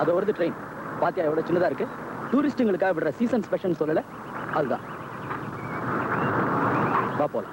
அது வருது ட்ரெயின். பாத்தியா எவ்வளவு சின்னதா இருக்கு. டூரிஸ்டுங்களுக்காக விடுற சீசன் ஸ்பெஷல் சொல்லல, அதுதான். வா போலாம்.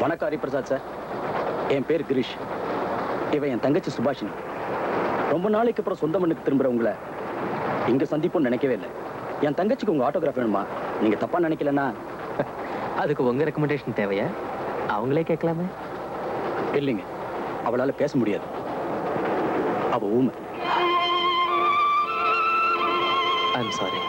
வணக்கம் ஹரிபிரசாத் சார். என் பேர் கிரீஷ். இவன் என் தங்கச்சி சுபாஷினி. ரொம்ப நாளைக்கு அப்புறம் சொந்த மண்ணுக்கு திரும்புறவங்களை இங்க சந்திப்பும் நினைக்கவே இல்லை. என் தங்கச்சிக்கு உங்க ஆட்டோகிராஃப் வேணுமா? நீங்க தப்பா நினைக்கலன்னா அதுக்கு உங்க ரெக்கமெண்டேஷன் தேவையா? அவங்களே கேட்கலாமே. இல்லைங்க, அவளால பேச முடியாது. அவ ஊமை. I'm sorry.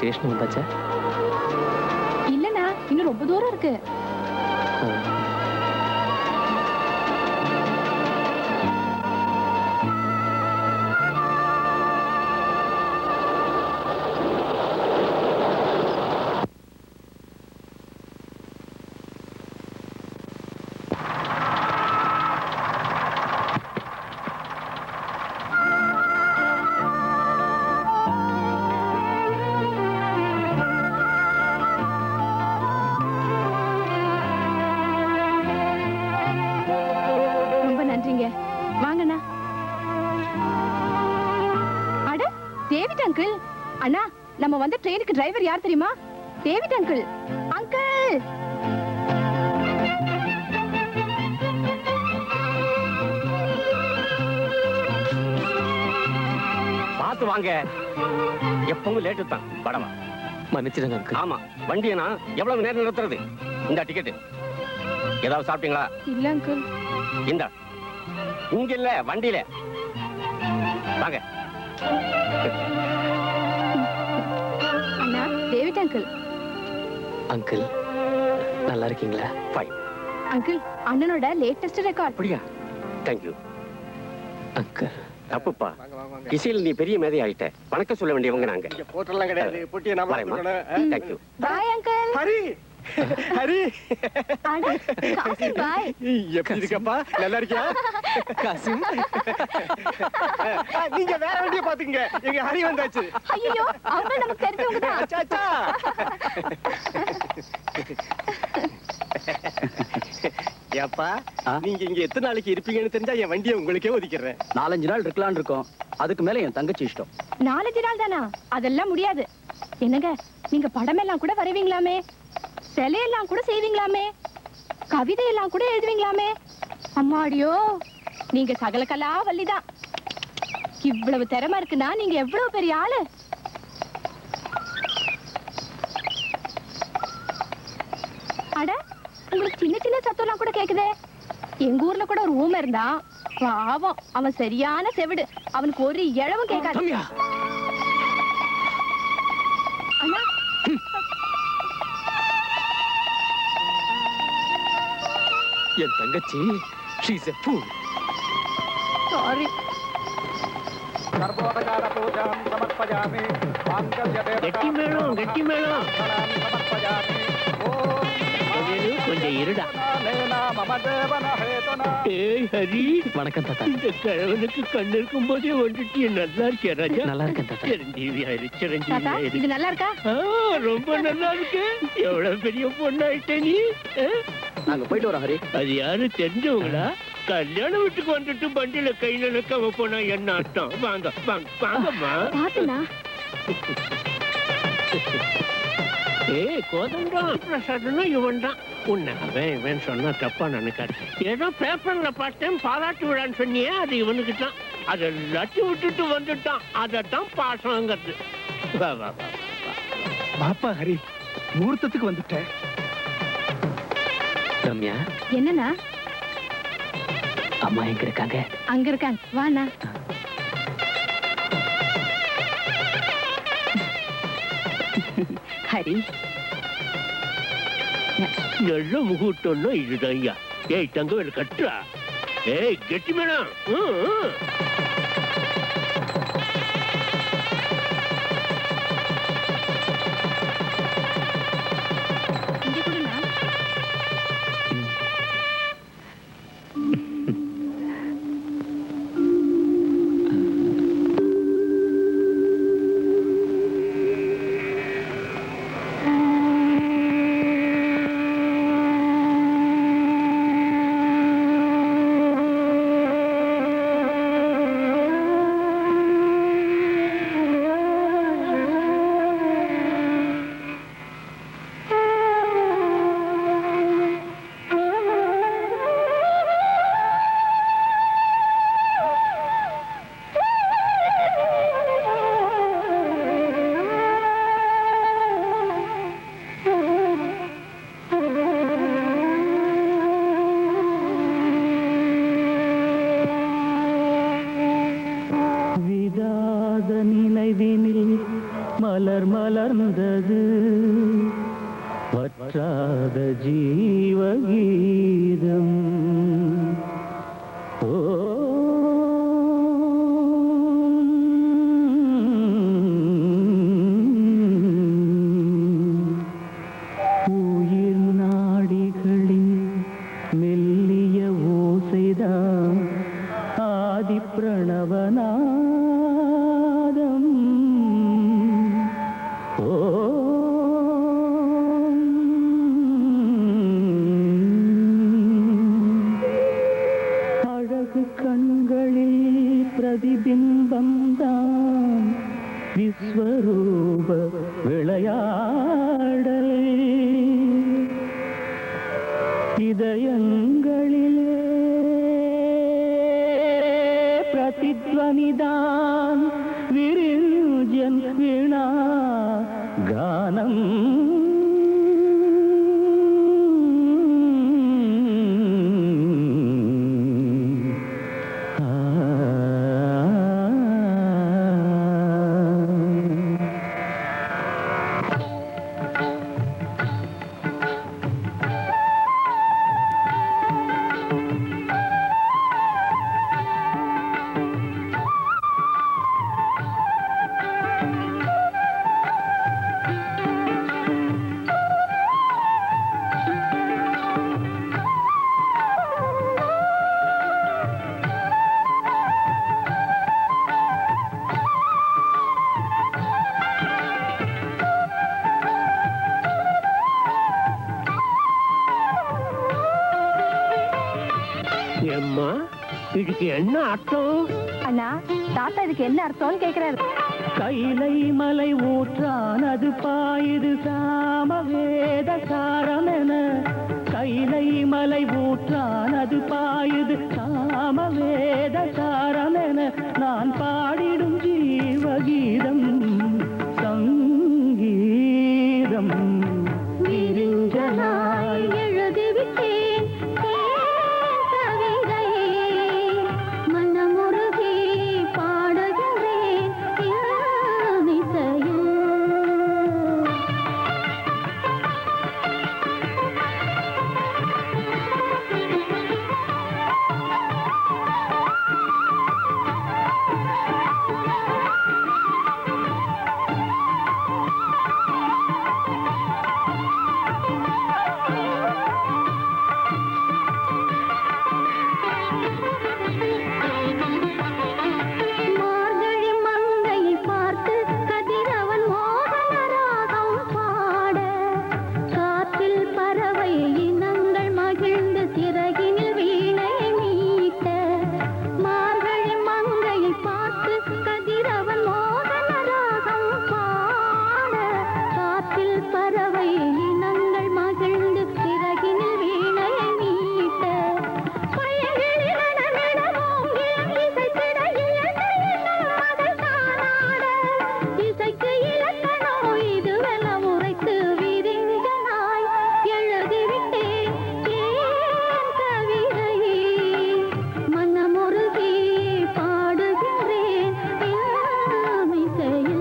ஸ்டேஷன் வந்தாச்சா? இல்லண்ணா, இன்னும் ரொம்ப தூரம் இருக்கு. ரொம்ப நன்றிங்க. வாங்கண்ணா. அட, டேவிட் அங்கிள். அண்ணா, நம்ம வந்த ட்ரெயினுக்கு டிரைவர் யார் தெரியுமா? David uncle. அங்கிள். பார்த்து வாங்க, எப்பவும் லேட்டு தான். படமா மன்னிச்சிடுங்க அங்கிள். ஆமா, வண்டியை நான் எவ்வளவு நேரம் நிறுத்துறது? இந்த டிக்கெட் ஏதாவது சாப்பிட்டீங்களா? இல்ல அங்கிள். இந்த இங்க இல்ல, வண்டியில வாங்க. அண்ணா, டேவிட் அங்கிள். அங்கிள் நல்லா இருக்கீங்களா? ஃபைன். அங்கிள், அண்ணனோட லேட்டஸ்ட் ரெக்கார்ட். அப்படியா? தேங்க்யூ. அங்கிள் தப்புப்பா, இசையில் நீ பெரிய மேதை ஆயிட்ட. வணக்கம் சொல்ல வேண்டியவங்க நாங்க. போட்டெல்லாம் கிடையாது, பொட்டியை நாம எடுத்துக்கணும். Thank you. Bye uncle. Hari, Hari, அட, காசிம் பாய். எப்படி இருக்கப்பா? நல்லா இருக்கியா? காசிம், நீங்க வேற வண்டியை பாத்துக்கங்க, எங்க ஹரி வந்தாச்சு. ஐயோ, அவங்க நமக்கு தெரிஞ்சவங்க தான். அச்சா, அச்சா. ஏப்பா, நீங்க இங்க எத்தனை நாளைக்கு இருப்பீங்கன்னு தெரிஞ்சா என் வண்டியை உங்களுக்கே ஒதுக்கிறேன். 4-5 நாள் இருக்கலாம்னு இருக்கோம். அதுக்கு மேல என் தங்கச்சி இஷ்டம். 4 நாள் தானா? அதெல்லாம் முடியாது. என்னங்க, நீங்க படமெல்லாம் கூட வரைவீங்களாமே, சிலையெல்லாம் கூட செய்வீங்களாமே, கவிதையெல்லாம் கூட எழுதுவீங்களாமே. அம்மாடியோ, நீங்க சகல கலா வள்ளிதான். இவ்வளவு திறமை இருக்குன்னா நீங்க எவ்வளவு பெரிய ஆளு. அட, உங்களுக்கு சின்ன சின்ன சத்தம்லாம் கூட கேக்குதே. எங்க ஊர்ல கூட ஒரு ஊமை இருந்தான். பாவம், அவன் சரியான செவிடு. அவனுக்கு ஒரு இழவும் கேட்காது. ரம்யா, அண்ணா, என் தங்கச்சி she's a fool. சாரி. சர்வோபகார பூஜாம் சமர்ப்பயாமி. கெட்டி மேளம், கெட்டி மேளம். சமர்ப்பயாமி. ஓம் கொஞ்சம் இருடா. மம தேவன ஹேதுனா. ஏய் ஹரி, வணக்கம் தாத்தா. இந்த கிழவனுக்கு கண்ணு இருக்கும் போதே வந்துட்டு நல்லா இருக்கியா ராஜா? நல்லா இருக்கேன் தாத்தா. சிரஞ்சீவியாயிரு, தாத்தா, சிரஞ்சீவியாயிரு. இது நல்லா இருக்கா? ரொம்ப நல்லா இருக்கு. எவ்வளவு பெரிய பொண்ணாயிட்ட நீ. ஆ? நாங்க போயிட்டு வரோம் ஹரி. அது யாரு தெரிஞ்சவங்களா? கல்யாண வீட்டுக்கு வந்துட்டு பண்டில கை நினைக்காம போனா என்ன அர்த்தம்? வாங்க வாங்க வாங்கம்மா. பாத்துண்ணா. ஏய் கோதண்டம் பிரசாத்னா இவன் தான். உன்னை அவன் இவன் சொன்னா தப்பா நினைக்காது. ஏதோ பேப்பர்ல பார்த்தேன் பாராட்டு விழான்னு சொன்னியே, அது இவனுக்கு தான். அதை எல்லாத்தையும் விட்டுட்டு வந்துட்டான். அதைத்தான் பாசங்கிறது. வா வா வா. பாப்பா ஹரி, முகூர்த்தத்துக்கு வந்துட்டேன். ரம்யா, என்னண்ணா? அம்மா எங்க இருக்காங்க? அங்க இருக்காங்க, வாண்ணா. ஹரி, நல்ல முகூர்த்தம்னா இதுதான் ஐயா. ஏய் தங்கவேல் கட்டுறா. ஏய் கெட்டி மேடம். இங்க கொடுண்ணா. ஜீவகீதம் ஓ உயிர் நாடிகளின் மெல்லிய ஓசைதான் ஆதி பிரணவநாதம் அழகு கண்களில் பிரதிபிம்பம் தான் விஸ்வரூப விளையாடல் இதயங்களிலே பிரதித்வனிதான் விரிஞ்சன் வீணா கானம் ஏம்மா இதுக்கு என்ன அர்த்தம்? அண்ணா தாத்தா இதுக்கு என்ன அர்த்தம்னு கேக்குறாரு. கைலை மலை ஊற்றான் அது பாயுது சாமவேத சாரமென கைலை மலை ஊற்றான் அது பாயுது சாமவேத சாரமென நான் பாடிடும் ஜீவகீதம் சங்கீதம் விரிஞ்சனாய் எழுதிவிட்டேன் மனமுருகி பாடுகிறேன் மார்கழி மங்கையை பார்த்து கதிரவன் மோகன ராகம் பாட காற்றில் பறவை இனங்கள் மகிழ்ந்து சிறகினில் வீணை மீட்ட மார்கழி மங்கையை பார்த்து கதிரவன் மோகன ராகம் பாட காற்றில் பறவை இனங்கள் மகிழ்ந்து சிறகினில் வீணை மீட்ட இசைக்கு இலக்கணோ இதுவென உரைத்து விரிஞ்சனாய் எழுதிவிட்டேன் ஏன் கவிதையை மனமுருகி பாடுகின்றேன் இசையில்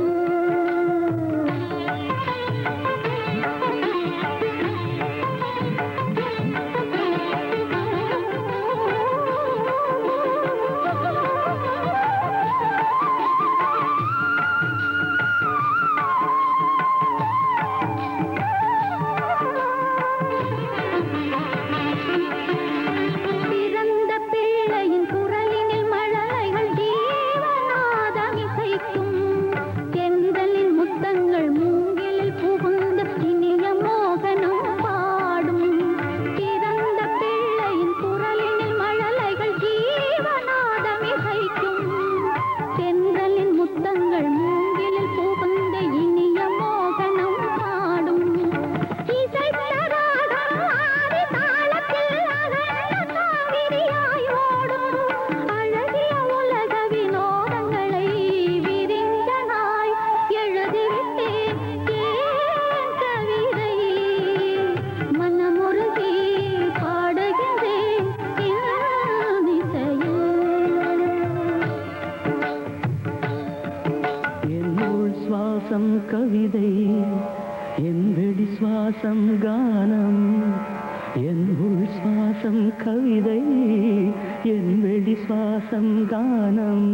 பிறந்த பிள்ளையின் குரலினில் மழலைகள் ஜீவநாதம் இசைக்கும் தென்றலின் முத்தங்கள் மூங்கிலில் புகுந்து இனிய மோகனம் பாடும் பிறந்த பிள்ளையின் குரலினில் மழலைகள் ஜீவநாதம் இசைக்கும் தென்றலின் முத்தங்கள் மூங்கிலில் புகுந்து இனிய மோகனம் பாடும் அழகிய உலக வினோதங்களை விரிஞ்சனாய் எழுதிவிட்டேன் ஏன் கவிதையை மனமுருகி பாடுகின்றேன் இசையில் என்னுள் சுவாசம் கவிதை என் வெடி சுவாசம் கானம் கவிதை என் வெளி சுவாசம் கானம்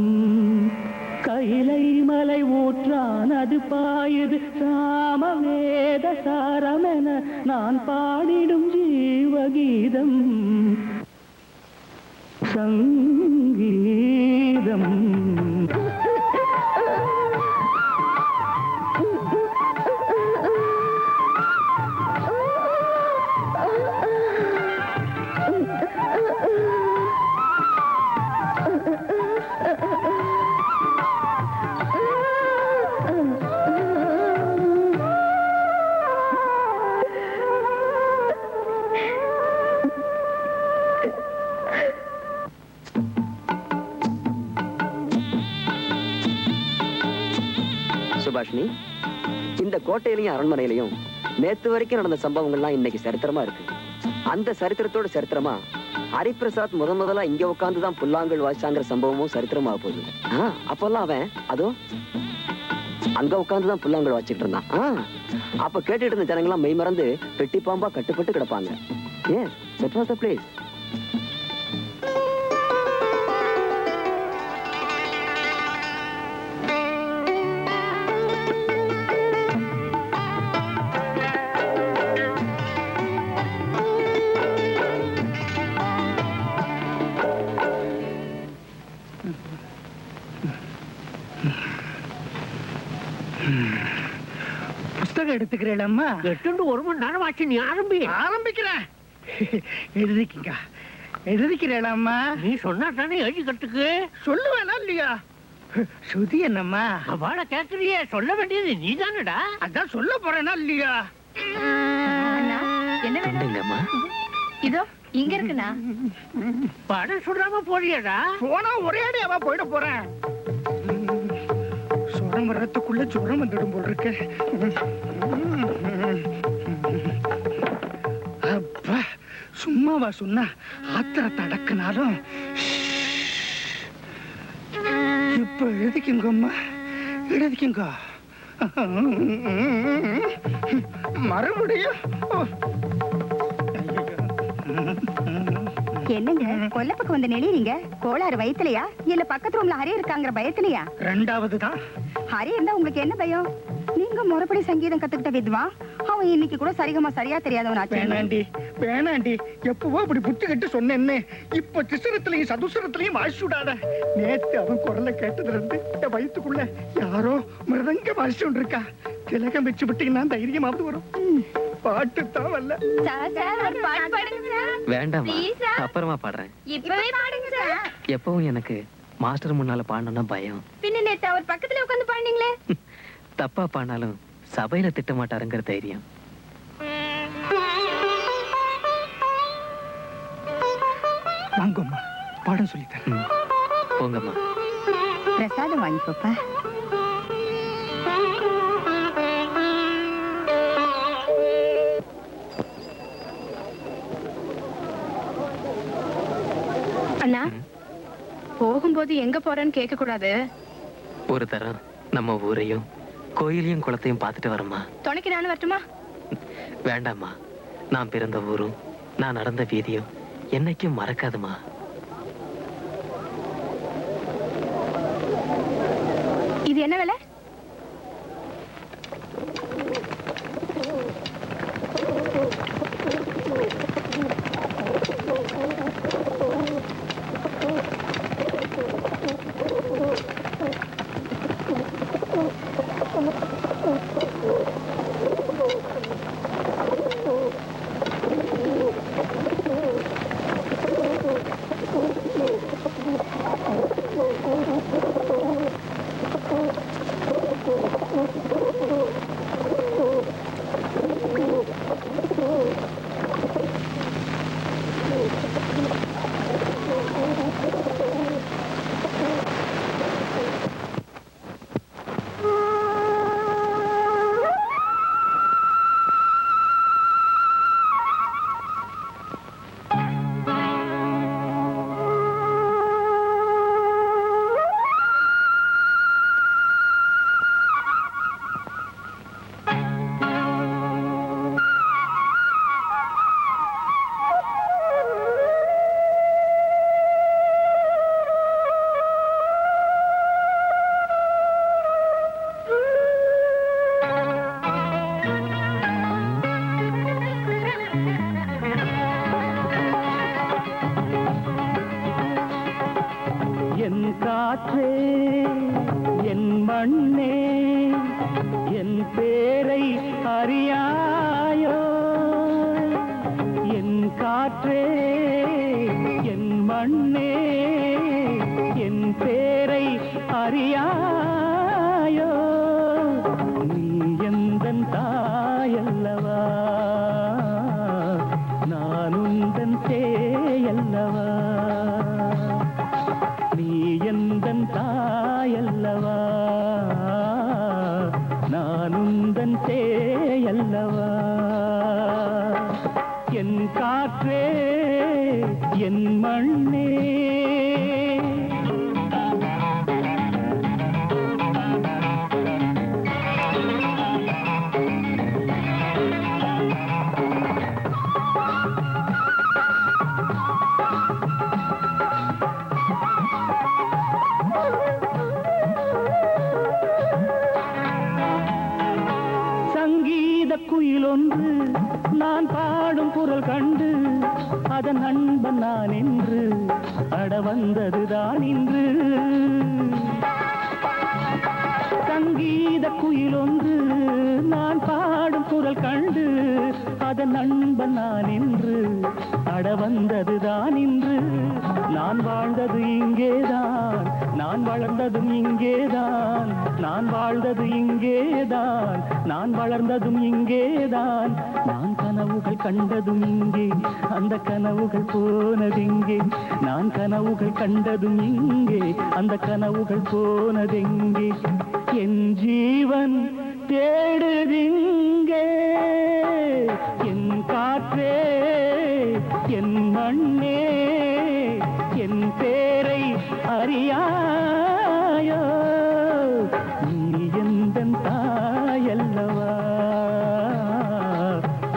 கைலை மலை ஊற்றான் அது பாயுது சாமவேத சாரமென நான் பாடிடும் ஜீவகீதம் சங்கீதம் சுபாஷினி, இந்த கோட்டையிலையும் அரண்மனையிலையும் நேத்து வரைக்கும் நடந்த சம்பவங்கள்லாம் இன்னைக்கு சரித்திரமா இருக்கு. அந்த சரித்திரத்தோட சரித்திரமா ஹரிபிரசாத் முதலா இங்க உட்காந்துதான் புல்லாங்குழல் வாசிச்சாங்கிற சம்பவமும் சரித்திரமா போகுது. அப்பெல்லாம் அவன் அதோ அங்க உட்காந்துதான் புல்லாங்குழல் வாசிச்சுட்டு இருந்தான். அப்ப கேட்டுட்டு இருந்த ஜனங்களாம் மெய் மறந்து பெட்டி பாம்பா கட்டுப்பட்டு கிடப்பாங்க. Yes, that was the place. புஸ்தகம் எடுத்துக்கிறேன். எட்டு ஒரு மணி நேரம் ஆச்சு, நீ ஆரம்பிக்கிறேன். எழுதிக்கங்க. எழுதிக்கிறேன். நீ சொன்னா தானே எழுதிக்கிறதுக்கு. சொல்லுவேனா இல்லையா? சுதி என்னம்மா? அவளை கேக்குறியே, சொல்ல வேண்டியது நீ தானடா. அதான் சொல்ல போறேனா இல்லையா? அண்ணா, என்ன வேணும்? என்னங்கம்மா? இதோ இங்க இருக்குண்ணா. படம் சொல்லாம போறியடா? போனா ஒரே அடியாவா போயிட போறேன். சுரம் வர்றதுக்குள்ள சுரம் வந்துடும் போல் இருக்கு. அப்பா, சும்மாவா சொன்னா ஆத்திரத்தை அடக்குனாலும் இப்ப எழுதிக்குங்கம்மா, எழுதிக்குங்க. மறுபடியும் என்னங்க கொல்ல பக்கம் வந்து நெளியறீங்க? கோளாறு வயித்துலயா இல்ல பக்கத்து ரூம்ல ஹரி இருக்காங்கிற பயத்துலயா? ரெண்டாவதுதான். ஹரி இருந்தா உங்களுக்கு என்ன பயம்? நீங்க முறைப்படி சங்கீதம் கத்துக்கிட்ட வித்வா. அவன் இன்னைக்கு கூட சரிகமா சரியா தெரியாதவனாச்சு. வேணாண்டி, வேணாண்டி. எப்பவோ அப்படி புத்தி கட்டு சொன்னேன்னு இப்ப திசுரத்திலையும் சதுசரத்திலையும் வாசி விடாத. நேத்து அவன் குரலை கேட்டதுல இருந்து என் வயிற்றுக்குள்ள யாரோ மிருதங்க வாசி கொண்டு இருக்கா. திலகம் வச்சு விட்டீங்கன்னா தைரியமாவது வரும். பாட்டு தான் வரல. வேண்டாமா, அப்புறமா பாடுறேன். இப்பவே பாடுங்க சார். எப்பவும் எனக்கு மாஸ்டர் முன்னால பாடணும்னா பயம். பின்ன நேத்து அவர் பக்கத்துல உட்கார்ந்து பாடுனீங்களே. தப்பா பாடினாலும் சபையில திட்ட மாட்டாருங்கிற தைரியம். வாங்கம்மா, பாடம் சொல்லித்தரேன். போங்கம்மா. பிரசாதம் வாங்கிக்கோப்பா. அண்ணா, போகும்போது எங்க போறேன்னு கேட்க கூடாது. ஒரு தரம் நம்ம ஊரையும் கோயிலையும் குளத்தையும் பார்த்துட்டு வரமா? துணைக்கு நானும் வரட்டுமா? வேண்டாம்மா, நான் பிறந்த ஊரும் நான் நடந்த வீதியும் என்னைக்கும் மறக்காதுமா. இது என்ன வேலை? காற்றே என் மண்ணே என் பேரை அறியாயோ என் காற்றே என் மண்ணே என் பேரை அறியாயோ நீ எந்தன் தாயல்லவா நான் உந்தன் சேயல்லவா நீ எந்தன் தாயல்லவா நான் உந்தன் சேயல்லவா என் காற்றே என் மண்ணே சங்கீத குயிலொன்று நான் பாடும் குரல் கண்டு அதன் நண்பன் நான் என்று அட வந்ததுதான் இன்று சங்கீத குயிலொன்று நான் பாடும் குரல் கண்டு அதன் நண்பன் நான் என்று அட வந்ததுதான் இன்று நான் வாழ்ந்தது இங்கேதான் நான் வளர்ந்ததும் இங்கேதான் நான் வாழ்ந்தது இங்கேதான் நான் வளர்ந்ததும் இங்கேதான் நான் கனவுகள் கண்டதும் இங்கே அந்த கனவுகள் போனதெங்கே நான் கனவுகள் கண்டதும் இங்கே அந்த கனவுகள் போனதெங்கே என் ஜீவன் தேடுதிங்கே என் காற்றே என் மண்ணே என் பேரை அறியாயோ நீ எந்தன் தாயல்லவா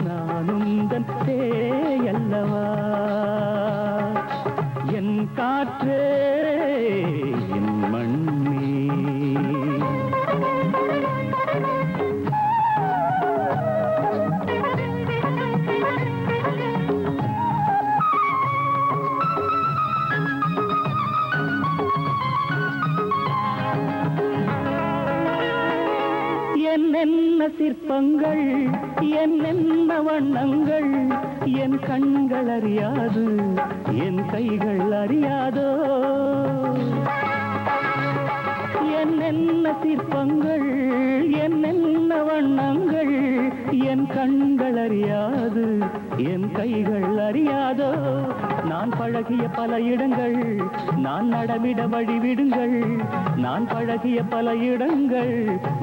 நான் உந்தன் சேயல்லவா என் காற்றே என் மண்ணே என்னென்ன சிற்பங்கள் என்னென்ன வண்ணங்கள் என் கண்கள் அறியாது என் கைகள் அறியாதோ என்னென்ன சிற்பங்கள் என்னென்ன வண்ணங்கள் என் கண்கள் அறியாது என் கைகள் அறியாதோ நான் பழகிய பல இடங்கள் நான் நடமிட வழிவிடுங்கள் நான் பழகிய பல இடங்கள்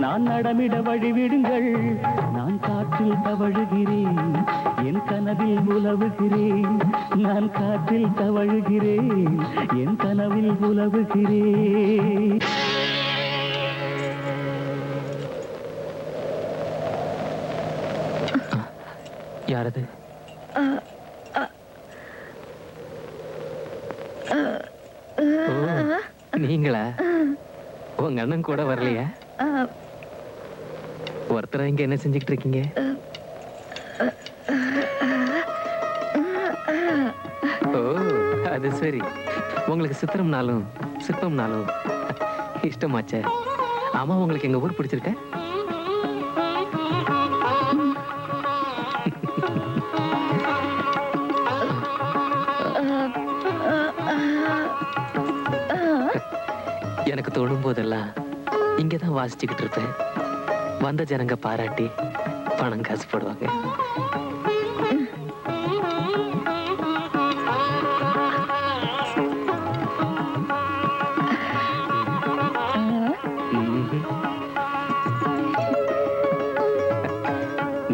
நான் நடமிட வழிவிடுங்கள் நான் காற்றில் தவழுகிறேன் என் கனவில் உலவுகிறேன் நான் காற்றில் தவழுகிறேன் என் கனவில் உலவுகிறேன் யாரது? ஓ, நீங்களா? உங்க அண்ணன் கூட வரலையா? ஒருத்தர் இங்க என்ன செஞ்சுக்கிட்டு இருக்கீங்க? ஓ, அது சரி. உங்களுக்கு சித்திரம்னாலும் சிற்பம்னாலும் இஷ்டமாச்சே. ஆமா, உங்களுக்கு எங்க ஊர் பிடிச்சிருக்க? எனக்கு தோணும் போதெல்லாம் இங்கதான் வாசிச்சுக்கிட்டு இருப்பேன். வந்த ஜனங்க பாராட்டி பணம் காசு போடுவாங்க.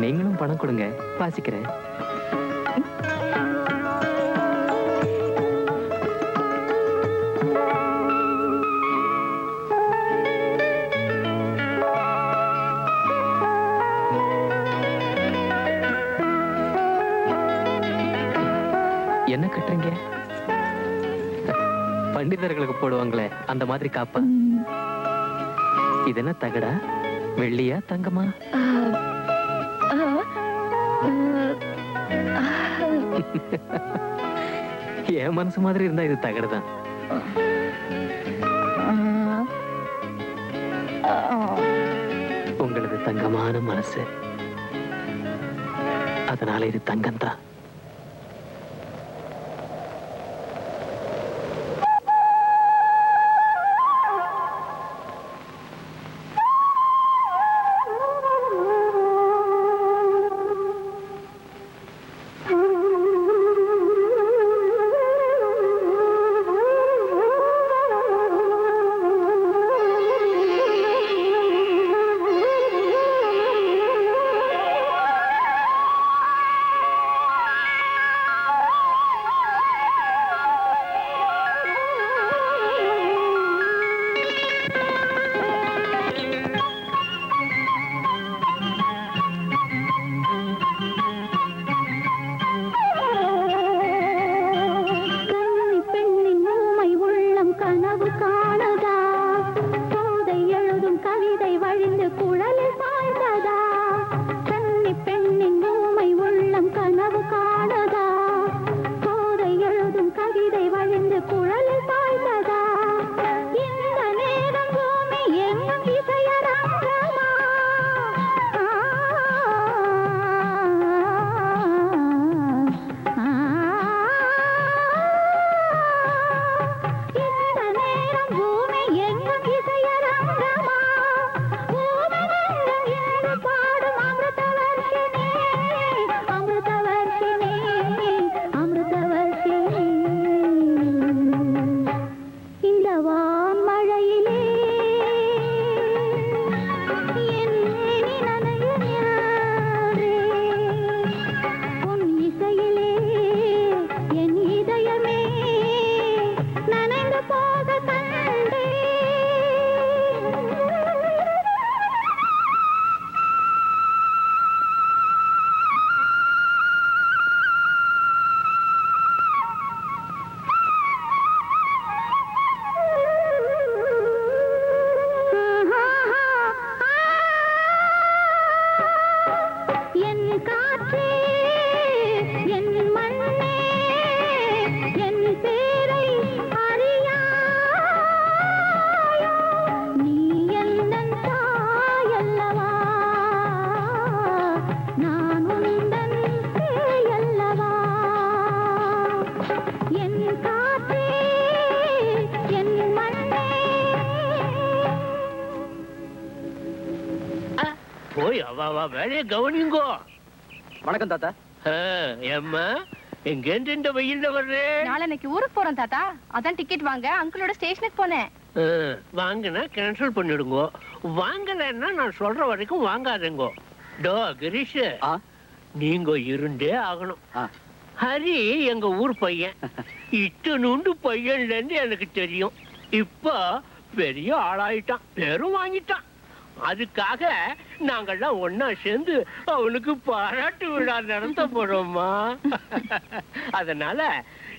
நீங்களும் பணம் கொடுங்க, வாசிக்கிறேன். என்ன கட்டுறீங்க? பண்டிதர்களுக்கு போடுவாங்களே அந்த மாதிரி காப்பா? இது என்ன தகடா? வெள்ளியா தங்கமா? என் மனசு மாதிரி இருந்தா இது தகடுதான். உங்களது தங்கமான மனசு, அதனால இது தங்கம் தான். போய் அவ வேலையை கவனிங்கோ. வணக்கம் தாத்தா. ஏம்மா எங்கேருந்து இந்த வெயில்ல வர்றேன்? நாளைக்கு ஊருக்கு போறோம் தாத்தா, அதான் டிக்கெட் வாங்க அங்கிளோட ஸ்டேஷனுக்கு போனேன். வாங்கினா கேன்சல் பண்ணிடுங்கோ, வாங்கலைன்னா நான் சொல்ற வரைக்கும் வாங்காதுங்கோ. டோ கிரீஷ், நீங்க இருந்தே ஆகணும். ஹரி எங்க ஊர் பையன், இட்டனுண்டு பையன்ல இருந்து எனக்கு தெரியும். இப்ப பெரிய ஆளாயிட்டான், பேரும் வாங்கிட்டான். அதுக்காக நாங்கெல்லாம் ஒன்னா சேர்ந்து அவனுக்கு பாராட்டு விழா நடத்த போறோமா. அதனால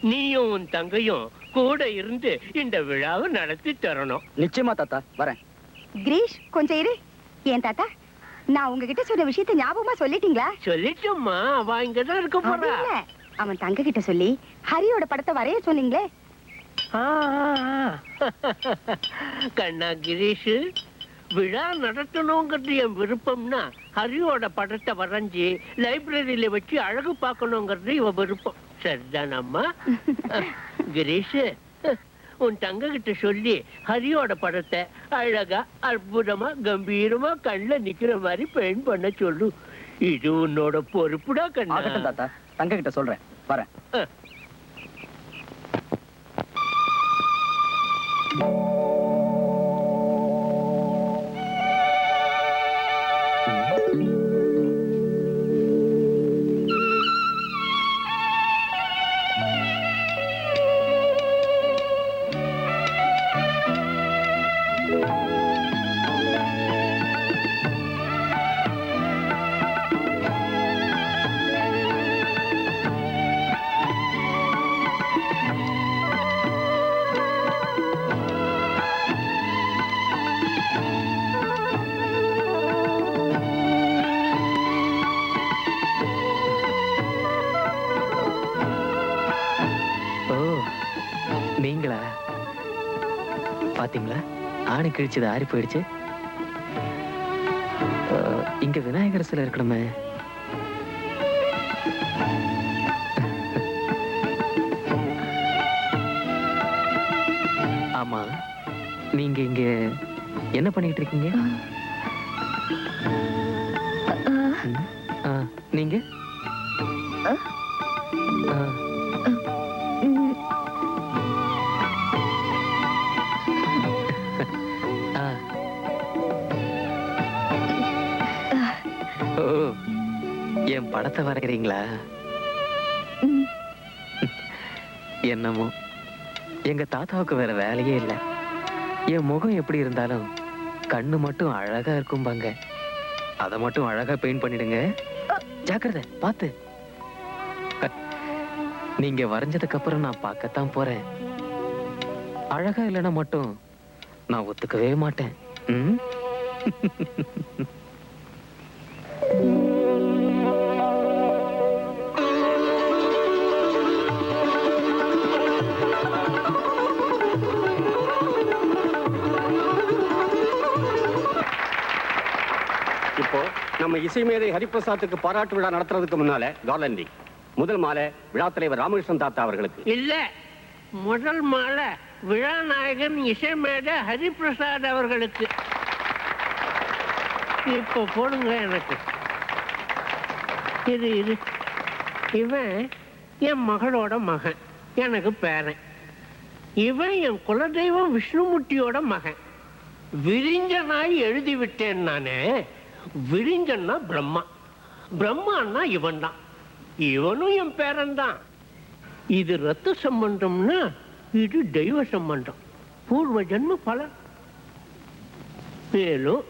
நீயும் உன் தங்கையும் கூட இருந்து இந்த விழாவை நடத்தி தரணும். நிச்சயமா தாத்தா, வரேன். கிரீஷ் கொஞ்சம் இரு. ஏன் தாத்தா, நான் உங்ககிட்ட சொன்ன விஷயத்தை ஞாபகமா சொல்லிட்டீங்களா? சொல்லிட்டோம்மா, அவ இங்கதான் இருக்க போறா. அவன் தங்க கிட்ட சொல்லி ஹரியோட படத்தை வரைய சொன்னீங்களே. கண்ணா கிரீஷ், விழா நடத்தணுங்கிறது என் விருப்பம்னா ஹரியோட படத்தை வரைஞ்சி லைப்ரரியில வச்சு அழகு பார்க்கணுங்கிறது இவ விருப்பம். சரிதானம்மா? கிரீஷ், உன் தங்க கிட்ட சொல்லி ஹரியோட படத்தை அழகா அற்புதமா கம்பீரமா கண்ணுல நிக்கிற மாதிரி பெயிண்ட் பண்ண சொல்லு. இது உன்னோட பொறுப்புடா கண்ணா. தாத்தா, தங்க கிட்ட சொல்றேன், வரேன். நீங்களா? பாத்தீங்களா, ஆணி கிழிச்சது ஆறி போயிடுச்சு. இங்க விநாயகர் சிலை இருக்கணுமே. ஆமா, நீங்க இங்க என்ன பண்ணிட்டு இருக்கீங்க? நீங்க ஓ, என் படத்தை வரைகிறீங்களா? என்னமோ எங்க தாத்தாவுக்கு வேற வேலையே இல்லை. என் முகம் எப்படி இருந்தாலும் கண்ணு மட்டும் அழகா இருக்கும்பாங்க. அதை மட்டும் அழகா பெயிண்ட் பண்ணிடுங்க. ஜாக்கிரதை, பார்த்து. நீங்க வரைஞ்சதுக்கு அப்புறம் நான் பார்க்கத்தான் போறேன். அழகா இல்லைன்னா மட்டும் நான் ஒத்துக்கவே மாட்டேன். ம்? இப்போ நம்ம இசை மேதை ஹரிபிரசாத்துக்கு பாராட்டு விழா நடத்துறதுக்கு முன்னால கார்லண்டி முதல் மாலை விழா தலைவர் ராமகிருஷ்ணன் தாத்தா அவர்களுக்கு. இல்ல, முதல் மாலை விழா நாயகன் இசைமேதை ஹரிபிரசாத் அவர்களுக்கு. இப்போ போடுங்க எனக்கு. இது இவன் என் மகளோட மகன், எனக்கு பேரன். இவன் என் குலதெய்வம் விஷ்ணுமூர்த்தியோட மகன். விரிஞ்சனாய் எழுதி விட்டேன் நானே. விரிஞ்சன்னா பிரம்மா, பிரம்மான்னா இவன் தான். இவனும் என் பேரன் தான். இது ரத்த சம்பந்தம்னா இது தெய்வ சம்பந்தம், பூர்வ ஜன்ம பலன். மேலும்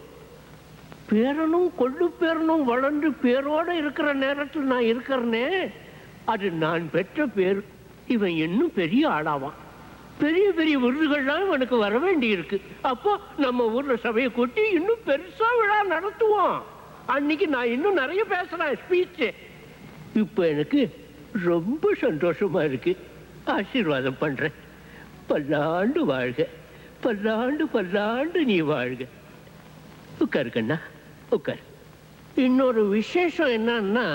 பேரனும் கொள்ளு பேரனும் வளர்ந்து பேரோட இருக்கிற நேரத்தில் நான் இருக்கிறனே, அது நான் பெற்ற பேர். இவன் இன்னும் பெரிய ஆளாவான். பெரிய பெரிய விருதுகள்லாம் இவனுக்கு வர வேண்டி இருக்கு. அப்போ நம்ம ஊர்ல சபையை கூட்டி இன்னும் பெருசா விழா நடத்துவோம். அன்னைக்கு நான் இன்னும் நிறைய பேசுறேன் ஸ்பீச். இப்போ எனக்கு ரொம்ப சந்தோஷமா இருக்கு. ஆசீர்வாதம் பண்றேன். பல்லாண்டு வாழ்க, பல்லாண்டு பல்லாண்டு நீ வாழ்க. உட்காரு கண்ணா, உட்காரு. இன்னொரு விசேஷம் என்னன்னா,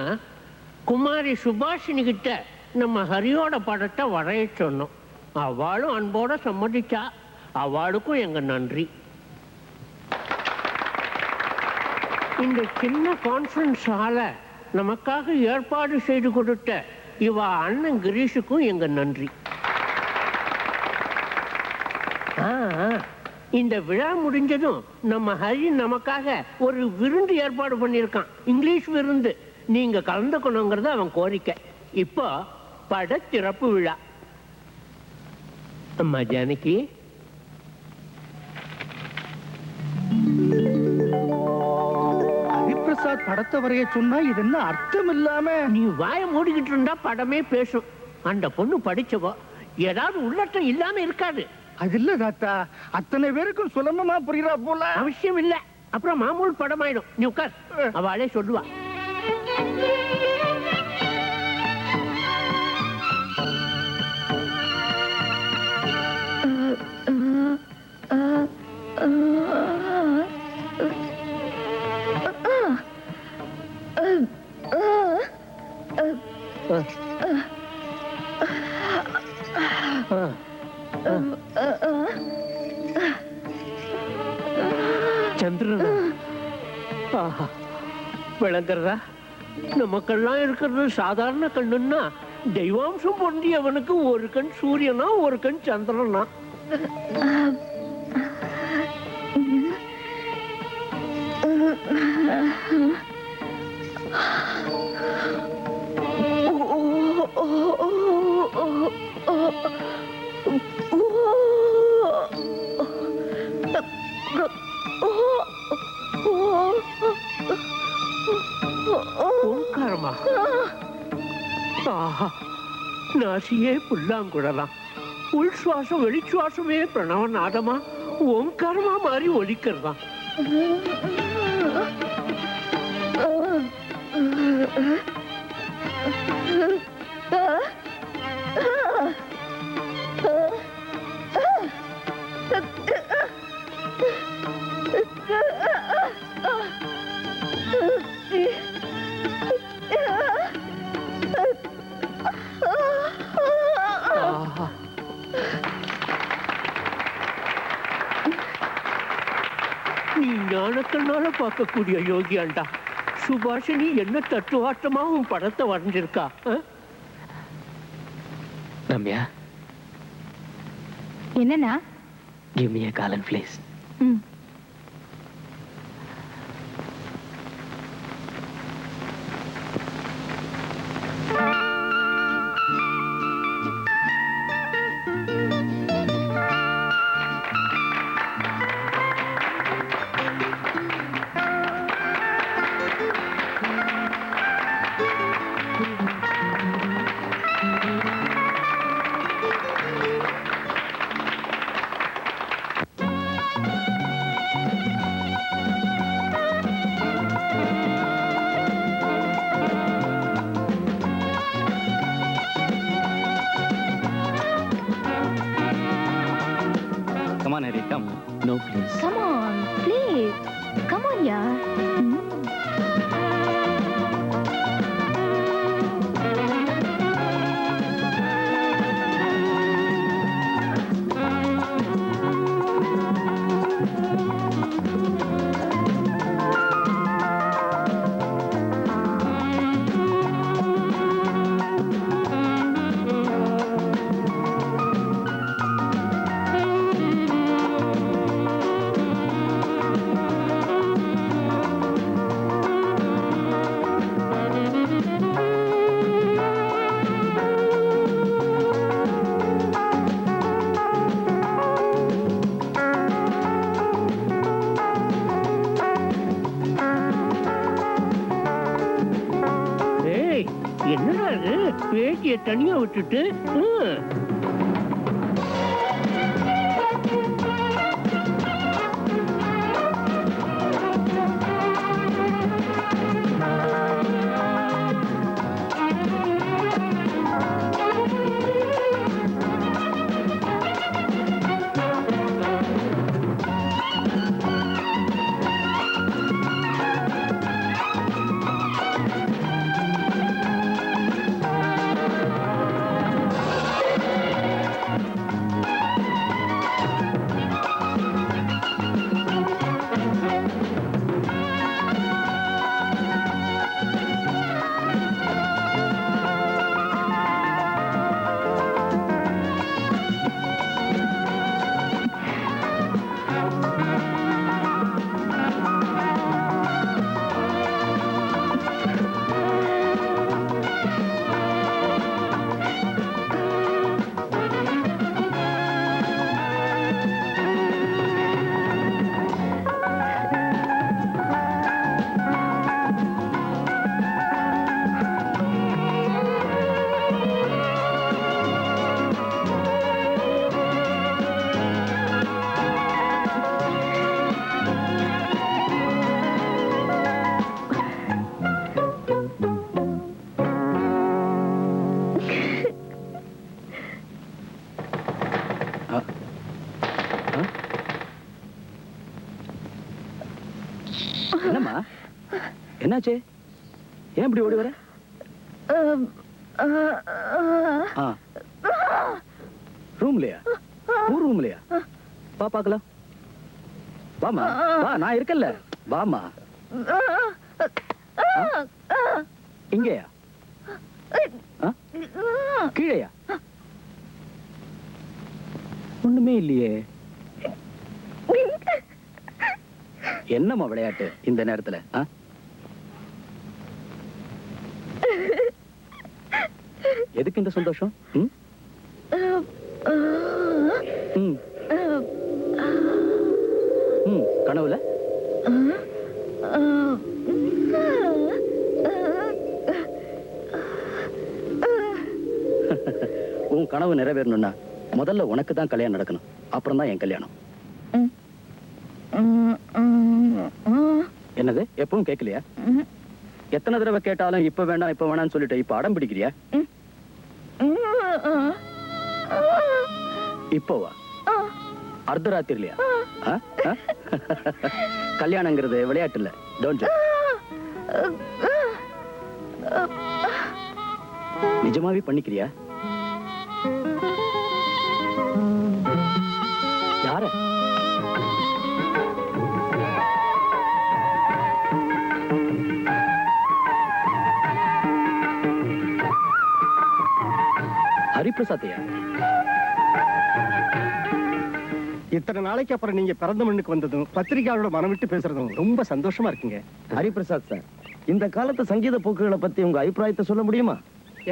குமாரி சுபாஷினி கிட்ட நம்ம ஹரியோட படத்தை வரைய சொன்னோம். அவளும் அன்போட சம்மதிச்சா. அவளுக்கும் எங்க நன்றி. இந்த சின்ன கான்ஃபரன்ஸ் ஹாலை நமக்காக ஏற்பாடு செய்து கொடுத்த இவ அண்ணன் கிரீஷுக்கும் எங்க நன்றி. இந்த விழா முடிஞ்சதும் நம்ம ஹரி நமக்காக ஒரு விருந்து ஏற்பாடு பண்ணியிருக்கான், இங்கிலீஷ் விருந்து. நீங்க கலந்துக்கணுங்கிறது அவன் கோரிக்கை. இப்போ பட திறப்பு விழா. அம்மா ஜானகி, ஹரிபிரசாத் படத்தை வரைய சொன்னா இது என்ன அர்த்தம் இல்லாம? நீ வாயை மூடிக்கிட்டு இருந்தா படமே பேசும். அந்த பொண்ணு படிச்சவோ, ஏதாவது உள்ளட்டம் இல்லாம இருக்காது. அது இல்ல தாத்தா, அத்தனை பேருக்கும் சுலபமா புரியுறா போல. அவசியம் இல்ல, அப்புறம் மாமூல் படமாயிடும். நீ உட்கார், அவளே சொல்லுவா. சந்திரன் விளங்குறதா? நமக்கெல்லாம் இருக்கிறது சாதாரண கண்ணுன்னா, தெய்வாம்சம் பொருந்தியவனுக்கு ஒரு கண் சூரியனா ஒரு கண் சந்திரனா. ஓங்காரமா? நாசியே புல்லாங்குழலாம், உள் சுவாசம் வெளிச்சுவாசமே பிரணவநாதமா ஓங்காரமா மாறி ஒலிக்கிறதா. ஞானக்கண்ணால பார்க்கக்கூடிய யோகியாண்டா. சுபாஷினி என்ன தத்துவார்த்தமா உன் படத்தை வரைஞ்சிருக்கா. ரம்யா, என்னன்னா give me a call and please. ம். Come on, Harry, come. No, please. Come on, please. Come on, yaar. ஏய், என்னடா இது பேட்டியை தனியா விட்டுட்டு என்னம்மா, என்னாச்சு? ஏன் இப்படி ஓடி வர? ரூம்லயா? ஊர் ரூம்லயா? வா பாக்கலாம். வாமா, வா, நான் இருக்கல்ல. வாமா. இங்கயா? கீழையா? ஒண்ணுமே இல்லையே. என்னம்மா விளையாட்டு இந்த நேரத்துல? எதுக்கு இந்த சந்தோஷம்? ம்? ம். ம், கனவுல? உன் கனவு நிறைவேறணும்னா முதல்ல உனக்கு தான் கல்யாணம் நடக்கணும். அப்புறம் தான் என் கல்யாணம். என்னது, எப்பவும் கேட்கலையா? எத்தனை தடவை கேட்டாலும் இப்ப வேண்டாம் இப்ப வேணாம்னு சொல்லிட்டு இப்ப அடம் பிடிக்கிறியா? இப்போவா? அர்த்தராத்திரிலையா? கல்யாணங்கிறது விளையாட்டு இல்ல. Don't joke. நிஜமாவே பண்ணிக்கிறியா? யார? ஹரிபிரசாத்தையா? இத்தனை நாளைக்கு அப்புறம் நீங்க பிறந்த மண்ணுக்கு வந்ததும் பத்திரிகையாளரோட மனம் விட்டு பேசுறதும் ரொம்ப சந்தோஷமா இருக்குங்க. ஹரிபிரசாத் சார், இந்த காலத்து சங்கீத போக்குகளை பத்தி உங்க அபிப்பிராயத்தை சொல்ல முடியுமா?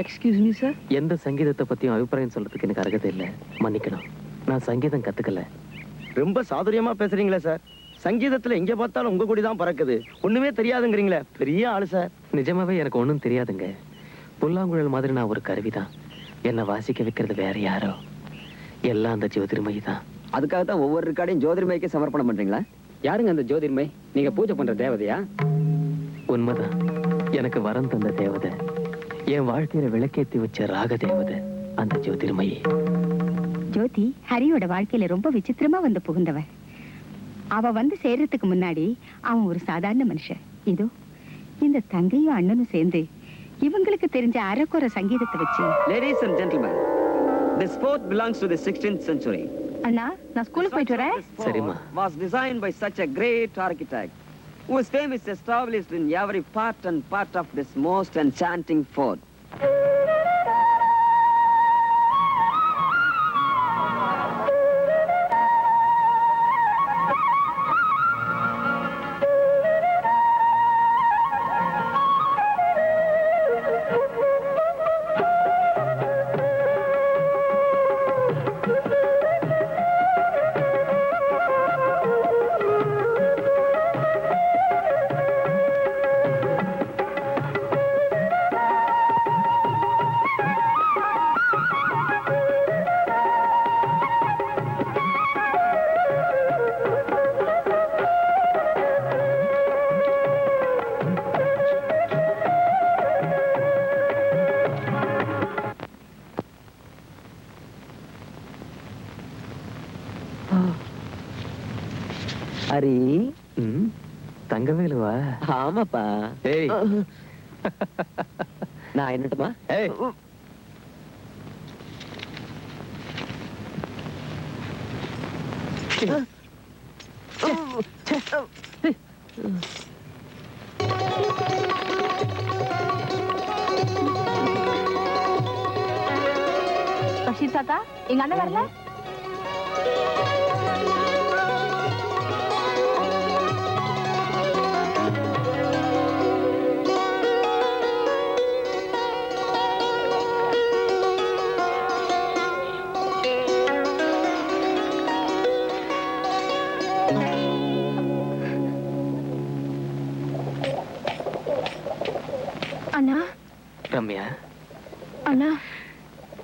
எக்ஸ்கியூஸ் மீ சார், எந்த சங்கீதத்தை பத்தியும் அபிப்பிராயம் சொல்றதுக்கு எனக்கு அருகதை இல்லை, மன்னிக்கணும். நான் சங்கீதம் கத்துக்கல. ரொம்ப சாதுரியமா பேசுறீங்களே சார். சங்கீதத்துல எங்க பார்த்தாலும் உங்க கூடி தான் பறக்குது, ஒண்ணுமே தெரியாதுங்கிறீங்களே, பெரிய ஆளு சார். நிஜமாவே எனக்கு ஒண்ணும் தெரியாதுங்க. புல்லாங்குழல் மாதிரி நான் ஒரு கருவிதான். என்னை வாசிக்க வைக்கிறது வேற யாரோ, எல்லாம் அந்த ஜோதிர்மயி தான். அதுக்காக தான் ஒவ்வொரு ரெக்கார்டையும் ஜோதிர்மய்க்கு சமர்ப்பணம் பண்றீங்களா? யாருங்க அந்த ஜோதிர்மை? நீங்க பூஜை பண்ற தேவதையா? உண்மைதான், எனக்கு வரம் தந்த தேவதை, என் வாழ்க்கையில விளக்கேத்தி வச்ச ராக தேவதை அந்த ஜோதிர்மயி. ஜோதி ஹரியோட வாழ்க்கையில ரொம்ப விசித்திரமா வந்து புகுந்தவன். அவ வந்து சேர்றதுக்கு முன்னாடி அவன் ஒரு சாதாரண மனுஷன். இதோ இந்த தங்கையும் அண்ணனும் சேர்ந்து இவங்களுக்கு தெரிஞ்ச அரைக்குறை சங்கீதத்தை வச்சு. Ladies and gentlemen, this fort belongs to the 16th century. அண்ணா, நான் ஸ்கூலுக்கு போயிட்டு வரேன். சரிம்மா. Was designed by such a great architect whose fame is established in every part and part of this most enchanting fort. Hari, தங்கவேலுவா? ஆமாப்பா. ஏய், நான் என்னட்டுமா? ஏய், பஷீர் தாத்தா, எங்க அண்ணன் வரல? அண்ணா. ரம்யா, அண்ணா.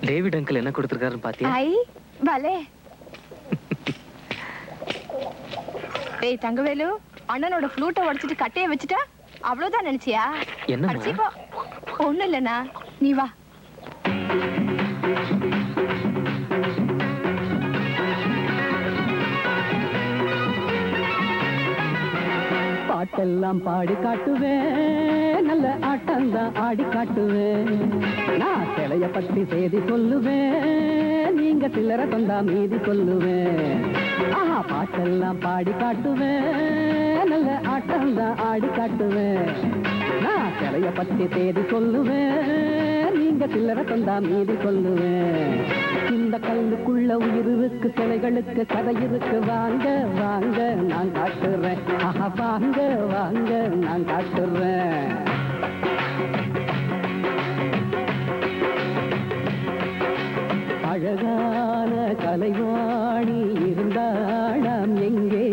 டேவிட் அங்கிள் என்ன கொடுத்திருக்காருன்னு பாத்தியா? ஐ பலே. ஏய் தங்கவேலு, அண்ணனோட ஃப்ளூட்டை உடைச்சிட்டு கட்டைய வச்சுட்டா அவ்வளவுதான் நினைச்சியா? என்னம்மா? அடிச்சிப்போ. ஒண்ணும் இல்லண்ணா, நீ வா. பாட்டெல்லாம் பாடி காட்டுவேன், நல்ல ஆட்டம்தான் ஆடி காட்டுவேன். நான் சிலைய பத்தி செய்தி சொல்லுவேன், நீங்க சிலரை தந்தா மீதி சொல்லுவேன். ஆஹா, பாட்டெல்லாம் பாடி காட்டுவேன், நல்ல ஆட்டம்தான் ஆடி காட்டுவேன். நான் சிலைய பத்தி செய்தி சொல்லுவேன், நீங்க சிலரை தந்தா மீதி சொல்லுவேன். இந்த கல்லுக்குள்ள உயிர் இருக்கு, சிலைகளுக்கு கதை இருக்கு. வாங்க வாங்க நான் காட்டுறேன், ஆஹா வாங்க வாங்க நான் காட்டுறேன். அழகான கலைவாணி இருந்தாளாம் எங்கே,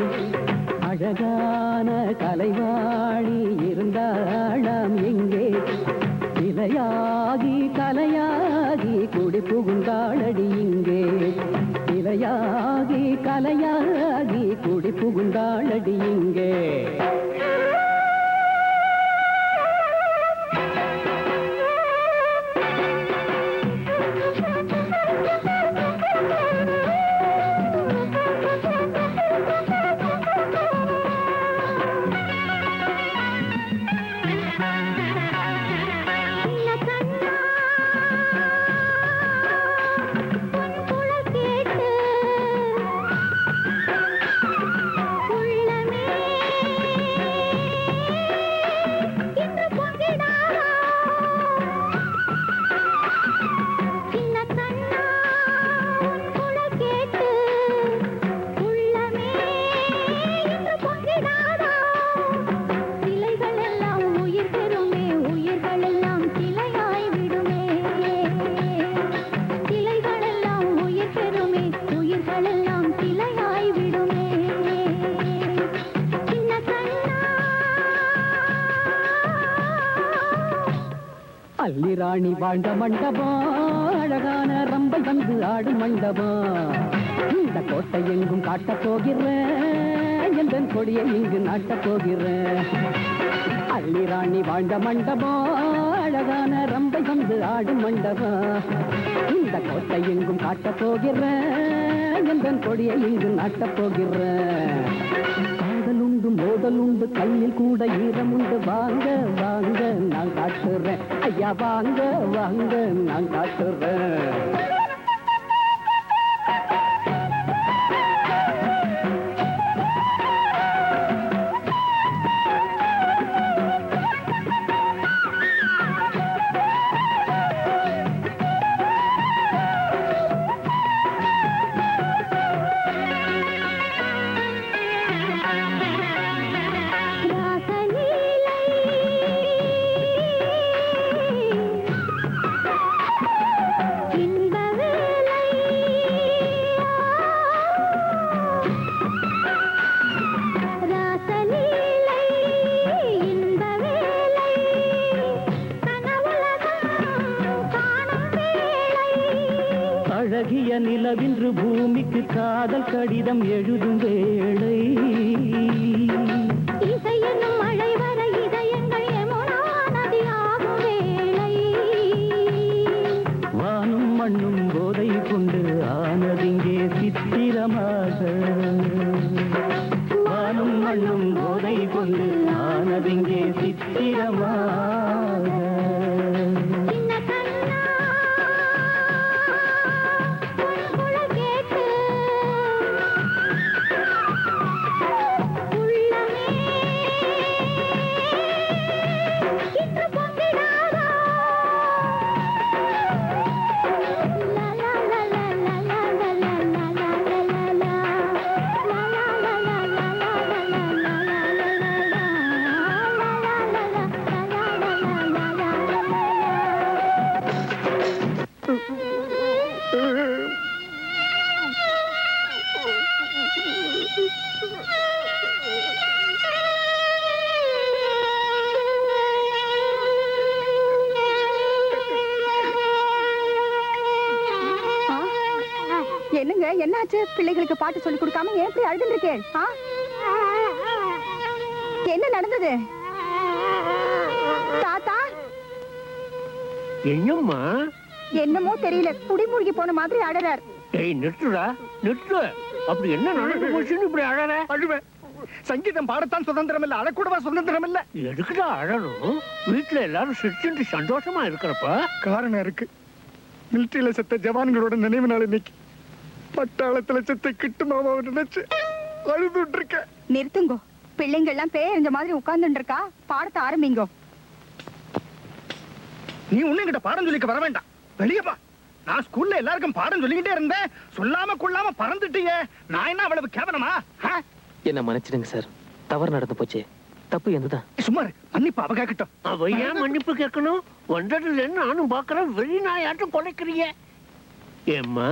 அழகான கலைவாணி இருந்தாளாம் எங்கே. இலையாகி கலையாகி குடி புகுந்தாளடி இங்கே, இலையாகி கலையாகி குடி புகுந்தாளடி இங்கே. கேட்டு ராணி வாழ்ந்த மண்டபம் அழகான ரம்பை வந்து ஆடும் மண்டபம் இந்த கோட்டை எங்கும் காட்டப் போகிறேன் எந்த கொடியை இங்கு நாட்டப் போகிறேன் அள்ளி ராணி வாழ்ந்த மண்டபம் அழகான ரம்பை வந்து ஆடும் மண்டபம் இந்த கோட்டை எங்கும் காட்டப் போகிறேன் எந்த கொடியை இங்கு நாட்டப் போகிறேன் காதலுண்டு மோதலுண்டு கையில் கூட ஈரமுண்டு வாங்க வாங்க நான் காட்டுறேன் ஐயா வாங்க வாங்க நான் காட்டுறேன் அழகிய நிலவின்று பூமிக்கு காதல் கடிதம் எழுதும் வேளை இசையெனும் மழை வர இதயங்கள் யமுனா நதியாகும் வேளை வானும் மண்ணும் போதை கொண்டு ஆனதிங்கே சித்திரமாக வானும் மண்ணும் போதை கொண்டு ஆனதிங்கே சித்திரமாக சின்ன கண்ணா உன் குரல் கேட்டு உள்ளமே இன்று பொங்கிடாதா லா லா லா லா லா லா லா லா லா லா லா என்னங்க என்னாச்சு? பிள்ளைகளுக்கு பாட்டு சொல்லி கொடுக்காம ஏன் இப்படி அழுதுன்னு இருக்கேன்? என்ன நடந்தது? தாத்தா என்னம்மா? என்னமோ தெரியல, குடிமூழ்கி போன மாதிரி அழறார். ஏய் நிறுத்துடா, நிறுத்து. அப்படி என்ன நடந்து போச்சுன்னு இப்படி அழற? அழுவேன். சங்கீதம் பாடத்தான் சுதந்திரம் இல்ல, அழக்கூடவா சுதந்திரம் இல்ல? எதுக்குடா அழணும்? வீட்டுல எல்லாரும் சிரிச்சுட்டு சந்தோஷமா இருக்கிறப்ப காரணம் இருக்கு. மிலிட்டரியில செத்த ஜவான்களோட நினைவு நாள் இன்னைக்கு. பட்டாளத்துல செத்த கிட்டு மாமாவை நினைச்சு அழுதுட்டு இருக்க. நிறுத்துங்கோ, பிள்ளைங்க எல்லாம் பேயறிஞ்ச மாதிரி உட்கார்ந்துட்டு இருக்கா. பாடத்தை ஆரம்பிங்கோ. நீ உன்னைங்கிட்ட பாடம் சொல்லிக்க வர வேண்டாம், வெளியே பா. நான் ஸ்கூல்ல எல்லாருக்கும் பாடம் சொல்லிக்கிட்டே இருந்தேன், சொல்லாம கொள்ளாம பறந்துட்டீங்க. நான் என்ன அவ்வளவு கேவலமா? என்ன மன்னிச்சிடுங்க சார், தவறு நடந்து போச்சு. தப்பு என்னதான்? சும்மா மன்னிப்பு அவ கேட்கட்டும். அவ ஏன் மன்னிப்பு கேட்கணும்? வந்ததுல நானும் பாக்குறேன், வெளி நாயாட்டம் குலைக்கிறிய. ஏம்மா,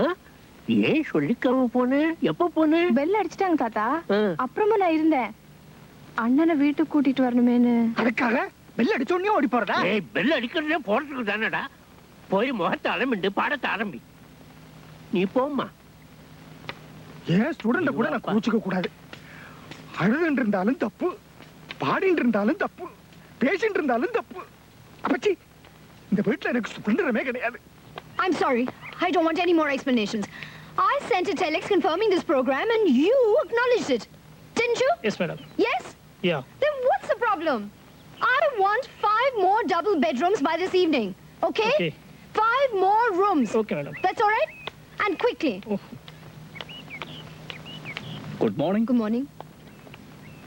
ஏன் சொல்லிக்காம போனேன்? எப்ப போனேன்? பெல் அடிச்சிட்டாங்க தாத்தா. அப்புறமா நான் இருந்தேன், அண்ணனை வீட்டுக்கு கூட்டிட்டு வரணுமேனு. அதுக்காக பெல் அடிச்ச உடனே ஓடி போறதா? ஏய், பெல் அடிக்கிறதே போறதுக்கு தானடா. போய் முகத்தை அலமிண்டு பாடத்தை ஆரம்பி. நீ போம்மா. ஏன் ஸ்டூடெண்ட கூட நான் கூச்சிக்க கூடாது. அழுதுன்னு இருந்தாலும் தப்பு, பாடிட்டு இருந்தாலும் தப்பு, பேசிட்டு இருந்தாலும் தப்பு. அப்பச்சி, இந்த வீட்டுல எனக்கு சுதந்திரமே கிடையாது. I'm sorry, I don't want any more explanations. I sent a telex confirming this program and you acknowledged it, didn't you? Yes, madam. Yes? Yeah. Then what's the problem? I want 5 more double bedrooms by this evening, okay? Okay. 5 more rooms. Okay, madam. That's all right? And quickly. Good morning. Good morning.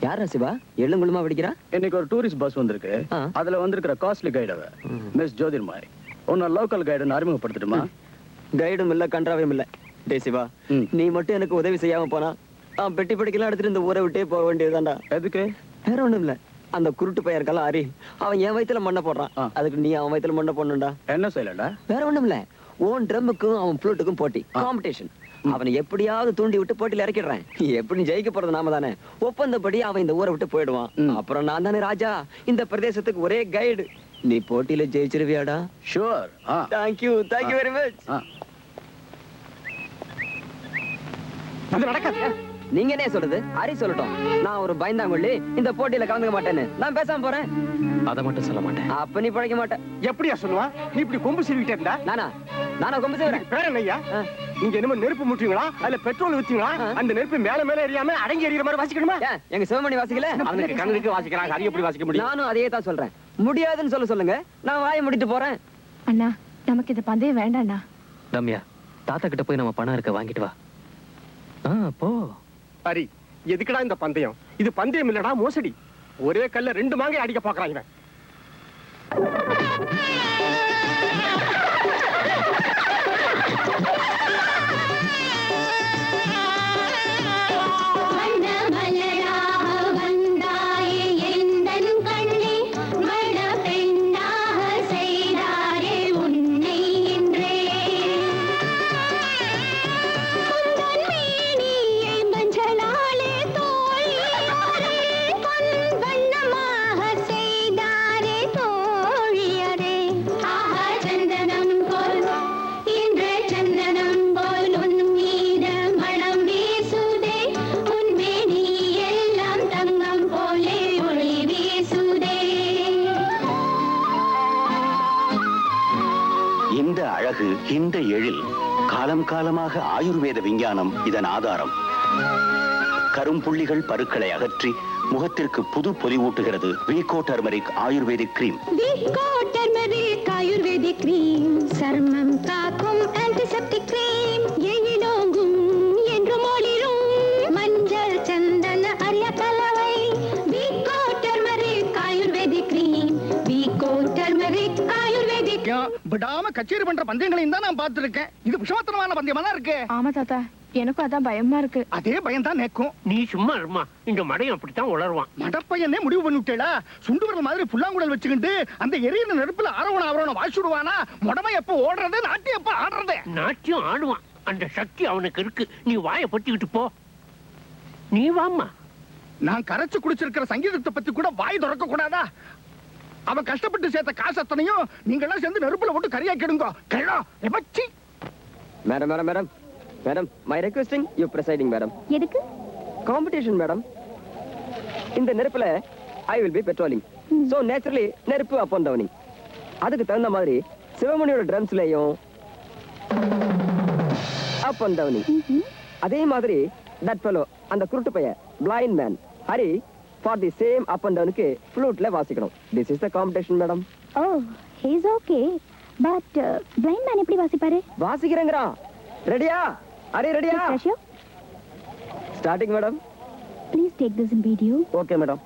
யாரா சிவா எழுங்குழுமா படிக்கிறா? இன்னைக்கு ஒரு tourist bus வந்திருக்கு. அதுல வந்திருக்கிற costly கைடவ miss ஜோதிர்மாய். உன்ன local கைடுன்னு அறிமுகப்படுத்திட்டுமா? கைடும் இல்ல, கன்றாவையும் இல்ல. டே சிவா, நீ மட்டும் எனக்கு உதவி செய்யாம போனா பெட்டி படிக்கலாம் எடுத்துட்டு இந்த ஊரை விட்டே போக வேண்டியதுதான்டா. எதுக்கு? வேற ஒண்ணும் இல்ல, அந்த குருட்டு பையன்கெல்லாம் அரி அவன் என் வயித்துல மண்ணை போடுறான். அதுக்கு நீ அவன் வயித்துல மண்ணை போடணும்டா. என்ன செய்யலடா? வேற ஒண்ணும் இல்ல, ஓன் ட்ரம்முக்கும் அவன் ஃப்ளூட்டுக்கும் போட்டி, காம்படிஷன். அவனை எப்படியாவது தூண்டி விட்டு போட்டியில இறக்கிடுறேன். எப்படி ஜெயிக்க போறது நாம தானே. ஒப்பந்தப்படி அவன் இந்த ஊரை விட்டு போயிடுவான். அப்புறம் நான் தானே ராஜா, இந்த பிரதேசத்துக்கு ஒரே கைடு. நீ போட்டியில ஜெயிச்சிருவியாடா? ஷூர். Thank you very much. அது நடக்காது. நீங்க என்ன சொல்றது? ஹரி சொல்லட்டும். நான் ஒரு பயந்தாங்கொள்ளி, இந்த போட்டியில கலந்துக்க மாட்டேன்னு. நான் பேசாம போறேன். அதை மட்டும் சொல்ல மாட்டேன். அப்ப நீ பழைக்க மாட்டேன். எப்படியா சொல்லுவா? நீ இப்படி கொம்பு சீவிக்கிட்டே இருந்தா? நானா கொம்பு செய்றேன்? பேர் என்னய்யா? நீங்க என்னமோ நெருப்பு முட்டுவீங்களா? அதுல பெட்ரோல் ஊத்துவீங்களா? அந்த நெருப்பு மேல மேல எரியாம அடங்கி எரியற மாதிரி வாசிக்கணுமா? எங்க சிவமணி வாசிக்கல? அவனுக்கு கண்ணுக்கு வாசிக்கிறான், ஹரி எப்படி வாசிக்க முடியும்? நானும் அதையே தான் சொல்றேன். முடியாதுன்னு சொல்லுங்க. நான் வாயை முடிட்டு போறேன். அண்ணா நமக்கு இது பந்தயம் வேண்டாண்ணா. ரம்யா, தாத்தா கிட்ட போய் நம்ம பணம் இருக்க வாங்கிட்டு வா. போ. ஹரி, எதுக்குடா இந்த பந்தயம்? இது பந்தயம் இல்லடா, மோசடி. ஒரே கல்ல 2 மாங்கை அடிக்க பாக்குறான் இவன். இந்த எழில் காலம் காலமாக ஆயுர்வேத விஞ்ஞானம் இதன் ஆதாரம். கரும்புள்ளிகள் பருக்களை அகற்றி முகத்திற்கு புது பொலிவூட்டுகிறது Vicco turmeric ayurvedic cream. Vicco turmeric ayurvedic cream சர்மம் காக்கும் ஆன்டிசெப்டிக் கிரீம். எழிலோங்கும் என்று மொழிரும் மஞ்சள் சந்தன அரிய கலவை. Vicco turmeric ayurvedic cream. Vicco turmeric ayurvedic. விடாம கச்சேரி பண்ற பந்தயங்களையும் தான் நான் பார்த்திருக்கேன். இது விஷமத்தனமான பந்தயமா தான் இருக்கு. ஆமா தாத்தா, எனக்கும் அதான் பயமா இருக்கு. அதே பயம் தான் நேக்கும். நீ சும்மா இருமா, இந்த மடையன் அப்படித்தான் உளருவான். மடப்பையனே முடிவு பண்ணிவிட்டேடா. சுண்டு வரல் மாதிரி புல்லாங்குழல் வச்சுக்கிட்டு அந்த எரியிற நெருப்புல ஆரவணம் வாசிடுவானா? முடமை எப்ப ஓடுறது, நாட்டியம் எப்ப ஆடுறது? நாட்டியம் ஆடுவான், அந்த சக்தி அவனுக்கு இருக்கு. நீ வாயை பொத்திக்கிட்டு போ. நீ வாமா. நான் கரைச்சு குடிச்சிருக்கிற சங்கீதத்தை பத்தி கூட வாய் திறக்க கூடாதா? அவன் கஷ்டப்பட்டு சேர்த்த காசத்தனையும் நீங்க எல்லாம் சேர்ந்து நெருப்புல போட்டு கரியாக்கிடுங்க. Madam madam madam madam, my requesting you presiding madam. எதுக்கு? Competition madam. இந்த நெருப்புல I will be patrolling. So naturally நெருப்பு அப் அண்ட் டவுனிங். அதுக்கு தகுந்த மாதிரி சிவமணியோட ட்ரம்ஸ்லயும் அப் அண்ட் டவுனிங். அதே மாதிரி தட் ஃபெலோ, அந்த குருட்டு பையன் blind man Hari, for the same up and டவுனுக்கு ஃப்ளூட்ல வாசிக்கணும். This is the competition madam. Oh, he is okay. But blind man எப்படி வாசிப்பாரு? வாசிக்கிறேங்கறா. ரெடியா? ஹரி ரெடியா? Starting madam. Please take this in video. Okay madam.